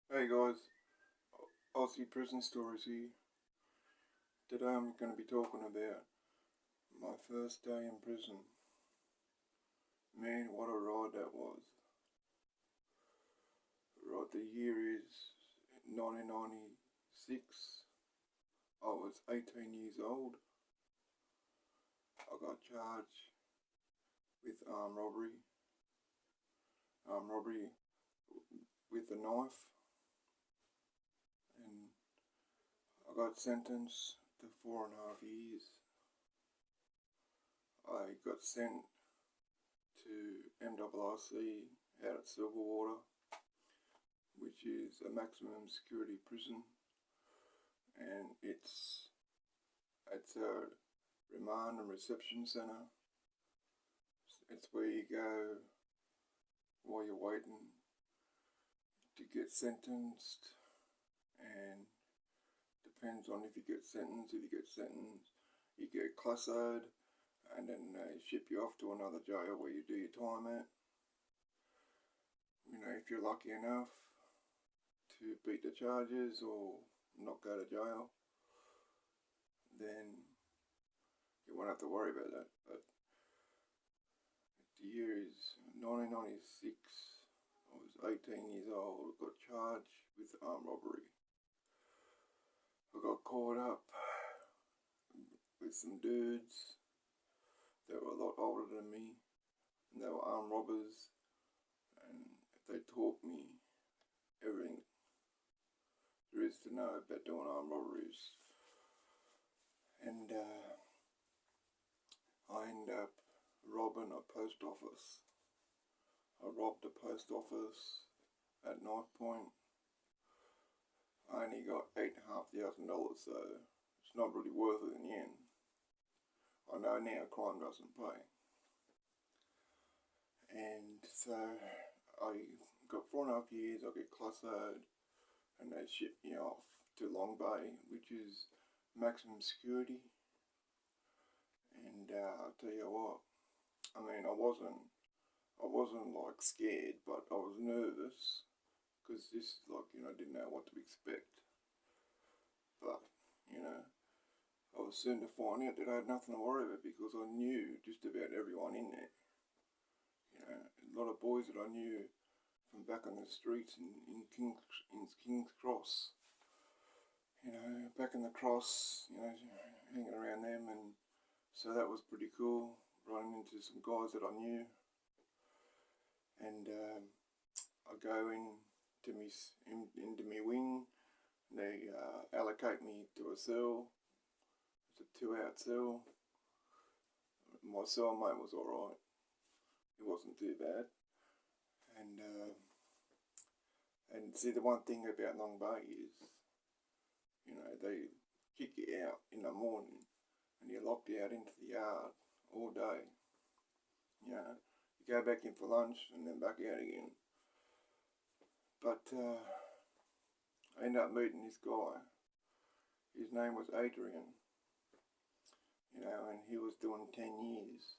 Hey guys, Aussie Prison Stories here. Today I'm going to be talking about my first day in prison. Man, what a ride that was. Right, the year is 1996. I was 18 years old. I got charged with armed robbery with a knife, and I got sentenced to 4.5 years. I got sent to MRC out at Silverwater, which is a maximum security prison, and it's a remand and reception centre. It's where you go while you're waiting to get sentenced, and depends on if you get sentenced. If you get sentenced, you get classoed, and then they ship you off to another jail where you do your time at. If you're lucky enough to beat the charges or not go to jail, then you won't have to worry about that. But the year is 1996. I was 18 years old. I got charged with armed robbery. I got caught up with some dudes that were a lot older than me, and they were armed robbers, and they taught me everything there is to know about doing armed robberies. And I ended up robbing a post office. I robbed a post office at knife point. I only got $8,500, so it's not really worth it in the end. I know now crime doesn't pay. And so I got 4.5 years. I get classoed, and they shipped me off to Long Bay, which is maximum security. And I'll tell you what, I mean, I wasn't like scared, but I was nervous because this, I didn't know what to expect. But I was soon to find out that I had nothing to worry about because I knew just about everyone in there. A lot of boys that I knew from back on the streets in King's Cross. Back in the cross, hanging around them, and so that was pretty cool. Running into some guys that I knew, and I go into me wing. They allocate me to a cell. It's a 2-out cell. My cellmate was alright. It wasn't too bad. And see, the one thing about Long Bay is, they kick you out in the morning and you're locked out into the yard all day. You go back in for lunch and then back out again. But I ended up meeting this guy. His name was Adrian, and he was doing 10 years.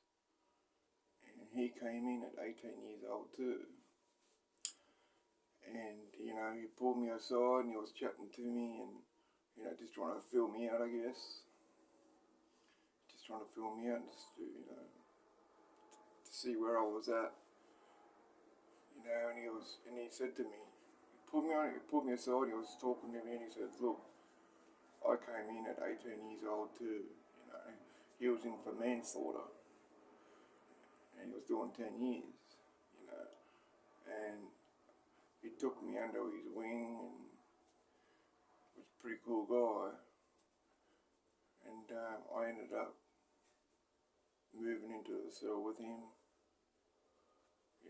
And he came in at 18 years old too. And, he pulled me aside and he was chatting to me and, just trying to fill me out, I guess. Just trying to fill me out just to see where I was at. And he said to me, he pulled me aside, he was talking to me and he said, look, I came in at 18 years old too, He was in for manslaughter and he was doing 10 years, and he took me under his wing and was a pretty cool guy. And I ended up moving into the cell with him,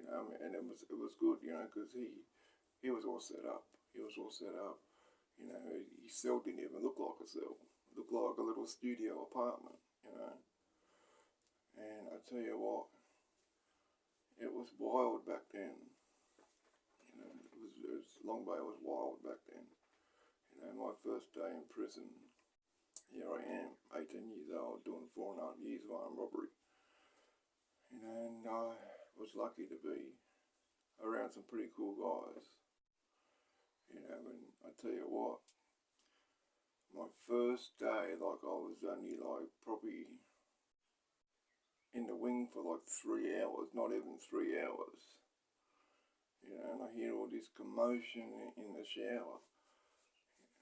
and it was good, because he was all set up. His cell didn't even look like a cell. It looked like a little studio apartment, And I tell you what, it was wild back then. Long Bay was wild back then. My first day in prison, here I am, 18 years old, doing 4.5 years of armed robbery. And I was lucky to be around some pretty cool guys. You know, and I tell you what, my first day, like I was only like probably in the wing for like 3 hours, not even 3 hours. You know, and I hear all this commotion in the shower.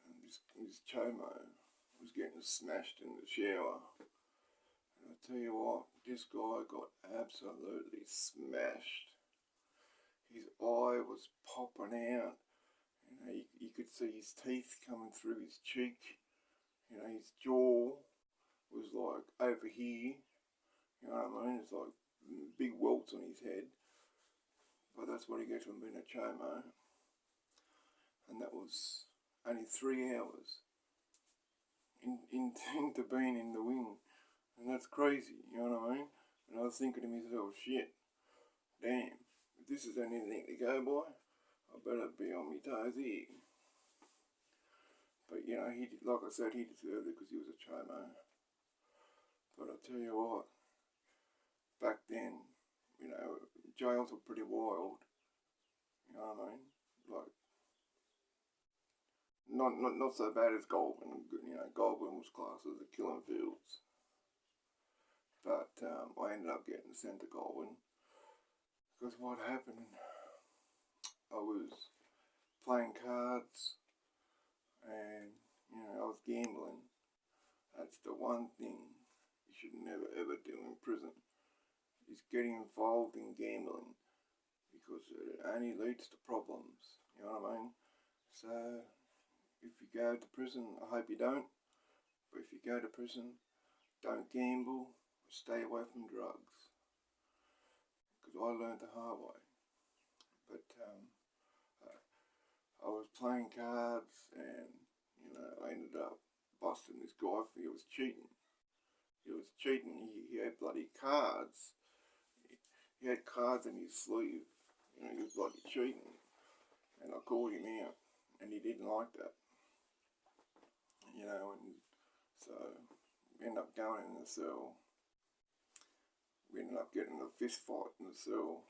And this chomo was getting smashed in the shower. And I tell you what, this guy got absolutely smashed. His eye was popping out. You know, you could see his teeth coming through his cheek. You know, his jaw was like over here. You know what I mean? It's like big welts on his head. But that's what he gets from being a chomo. And that was only 3 hours into being in the wing. And that's crazy, you know what I mean? And I was thinking to myself, shit, damn, if this is anything to go by, I better be on my toes here. But, you know, he did, like I said, he deserved it because he was a chomo. But I tell you what, back then, you know, jails were pretty wild. You know what I mean? Like, not so bad as Goulburn. You know, Goulburn was classed as the killing fields. But I ended up getting sent to Goulburn because what happened, I was playing cards and, you know, I was gambling. That's the one thing you should never ever do in prison, is getting involved in gambling, because it only leads to problems, you know what I mean? So, if you go to prison, I hope you don't, but if you go to prison, don't gamble, stay away from drugs, because I learned the hard way. But I was playing cards and, you know, I ended up busting this guy for he was cheating. He had bloody cards. He had cards in his sleeve. You know, he was bloody cheating. And I called him out, and he didn't like that. You know, and so we ended up going in the cell. We ended up getting a fist fight in the cell.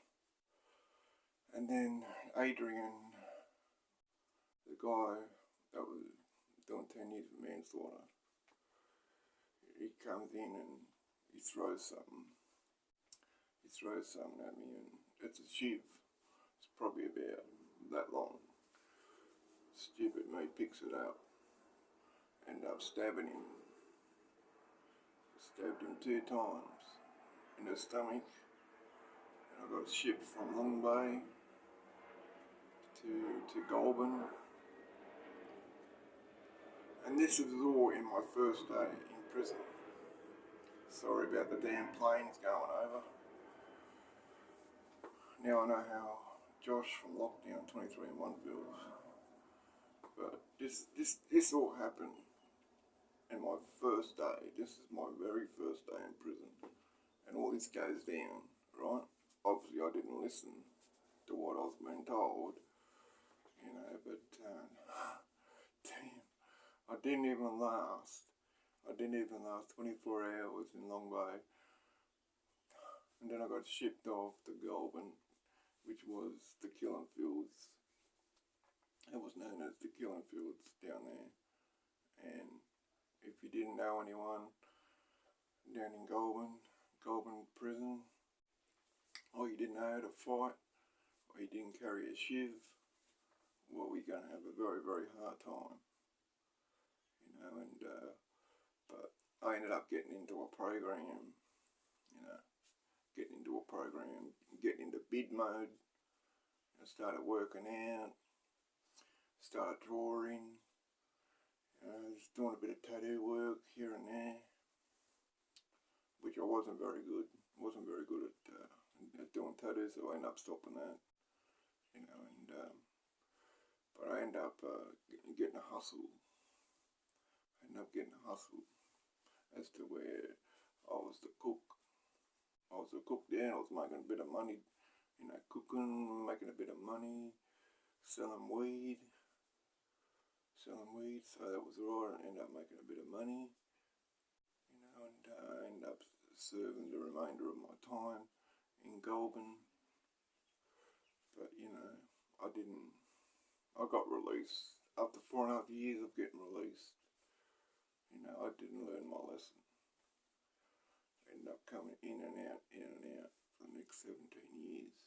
And then Adrian, the guy that was doing 10 years of manslaughter, he comes in and he throws something. He throws something at me, and it's a shiv. It's probably about that long. Stupid me picks it up. End up stabbing him. Stabbed him 2 times in the stomach. And I got shipped from Long Bay to Goulburn. And this was all in my first day in prison. Sorry about the damn planes going over. Now I know how Josh from Lockdown 23 in 1 feels. But this all happened in my first day. This is my very first day in prison. And all this goes down, right? Obviously I didn't listen to what I was being told, you know, but damn, I didn't even last 24 hours in Long Bay. And then I got shipped off to Goulburn, which was the killing fields. It was known as the killing fields down there. And if you didn't know anyone down in Goulburn prison, or you didn't know how to fight, or you didn't carry a shiv, well, we're going to have a very, very hard time. You know, and but I ended up getting into a program, you know, getting into bid mode. I started working out, started drawing, just doing a bit of tattoo work here and there, which I wasn't very good at doing tattoos, so I ended up stopping that, you know, and but I ended up getting a hustle. As to where I was the cook. I was a cook there. I was making a bit of money, you know, cooking, making a bit of money, selling weed. So that was right. I ended up making a bit of money, you know, and I ended up serving the remainder of my time in Goulburn. But, you know, I I got released. After 4.5 years of getting released, you know, I didn't learn my lesson. Ended up coming in and out for the next 17 years.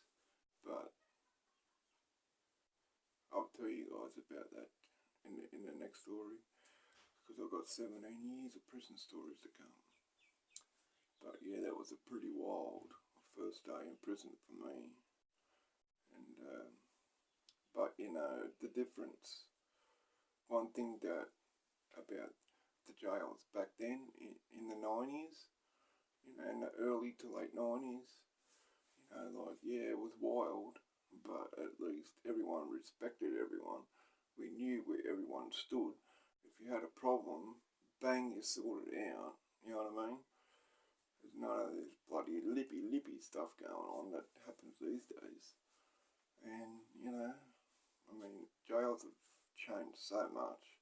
But I'll tell you guys about that in the next story, because I've got 17 years of prison stories to come. But yeah, that was a pretty wild first day in prison for me. And but you know, the difference, one thing that about the jails back then in the 90s, you know, in the early to late 90s, you know, like, yeah, it was wild, but at least everyone respected everyone. We knew where everyone stood. If you had a problem, bang, you sorted it out. You know what I mean? There's none of this bloody lippy stuff going on that happens these days. And, you know, I mean, jails have changed so much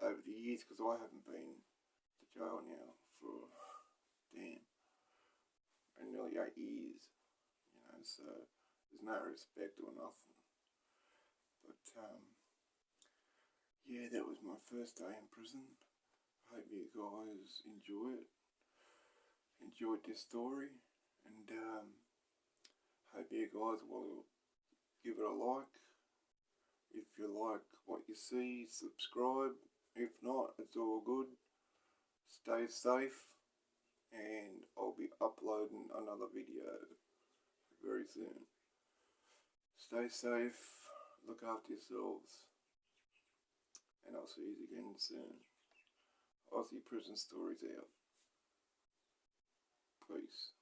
over the years, because I haven't been to jail now for, damn, nearly 8 years, you know, so there's no respect or nothing. But, yeah, that was my first day in prison. I hope you guys enjoyed this story, and hope you guys will give it a like. If you like what you see, subscribe. If not, it's all good. Stay safe, and I'll be uploading another video very soon. Stay safe, look after yourselves, and I'll see you again soon. Aussie Prison Stories out. Peace.